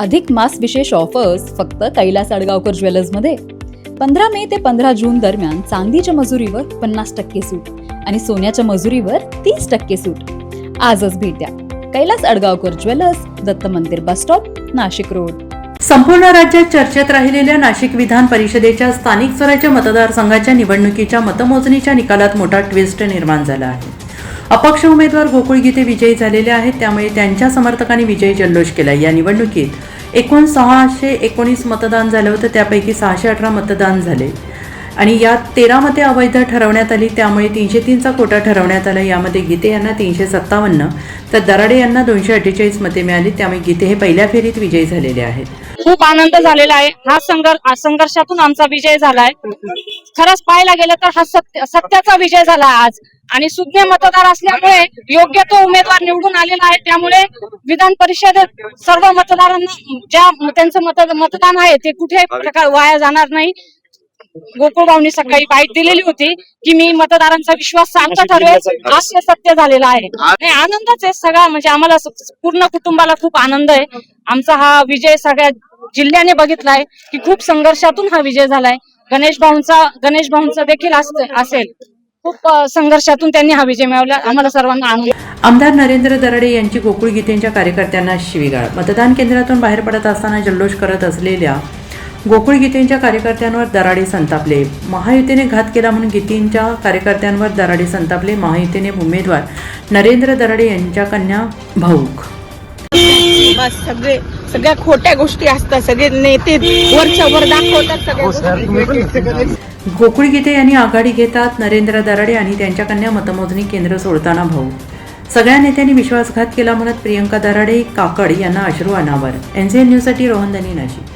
अधिक मास विशेष ऑफर्स फक्त कैलास अडगावकर ज्वेलर्समध्ये. 15 मे ते 15 जून दरम्यान चांदीच्या मजुरीवर 50% सूट आणि सोन्याच्या मजुरीवर 30% सूट. आजच भेट द्या कैलास अडगावकर ज्वेलर्स, दत्त मंदिर बस स्टॉप, नाशिक रोड. संपूर्ण राज्यात चर्चेत राहिलेल्या नाशिक विधान परिषदेच्या स्थानिक स्वराज्य मतदारसंघाच्या निवडणुकीच्या मतमोजणीच्या निकालात मोठा ट्विस्ट निर्माण झाला आहे. अपक्ष उमेदवार गोकुळ गीते विजयी झालेले आहेत, त्यामुळे त्यांच्या समर्थकांनी विजयी जल्लोष केला. या निवडणुकीत एकूण 619 मतदान झालं होतं, त्यापैकी 618 मतदान झाले आणि यात 13 मते अवैध ठरवण्यात आली, त्यामुळे 303चा कोटा ठरवण्यात आला. यामध्ये गीते यांना 357 तर दराडे यांना 248 मते मिळाली, त्यामुळे गीते हे पहिल्या फेरीत विजयी झालेले आहेत. खूप आनंद झालेला आहे. हा संघर्षातून आमचा विजय झालाय. खरंच पाहायला गेलं तर हा सत्याचा विजय झाला आज, आणि सुज्ञ मतदार असल्यामुळे योग्य तो उमेदवार निवडून आलेला आहे. त्यामुळे विधान परिषदेत सर्व मतदारांना ज्या त्यांचं मतदान आहे ते कुठेही प्रकार वाया जाणार नाही. गोकुळ भाऊनी सकाळी बाईट दिलेली होती की मी मतदारांचा विश्वास चांगला ठरवेल, आज सत्य झालेला आहे. आनंदच आहे सगळा, म्हणजे आम्हाला पूर्ण कुटुंबाला खूप आनंद आहे. आमचा हा विजय सगळ्या जिल्ह्याने बघितलाय की खूप संघर्षातून हा विजय झालाय. गणेश भाऊंचा देखील असेल, खूप संघर्षातून त्यांनी हा विजय मिळवला. आम्हाला सर्वांना आनंद. आमदार नरेंद्र दराडे यांची गोकुळ गीतेंच्या कार्यकर्त्यांना शिवीगाळ. मतदान केंद्रातून बाहेर पडत असताना जल्लोष करत असलेल्या गोकुळ गीतेंच्या कार्यकर्त्यांवर दराडे संतापले. महायुतीने घात केला म्हणून गीतेंच्या कार्यकर्त्यांवर दराडे संतापले. महायुतीने उमेदवार नरेंद्र दराडे यांच्या कन्या भाऊक. बस सगळ्या खोट्या गोष्टी असतात, सगळे नेते वरच्या वर दाखवतात. गोकुळ गीते यांनी आघाडी घेतात. नरेंद्र दराडे आणि त्यांच्या कन्या मतमोजणी केंद्र सोडताना भाऊ. सगळ्या नेत्यांनी विश्वासघात केला म्हणत प्रियंका दराडे काकड यांना अश्रू अनावर. NCN न्यूजसाठी रोहन दनी, नाशिक.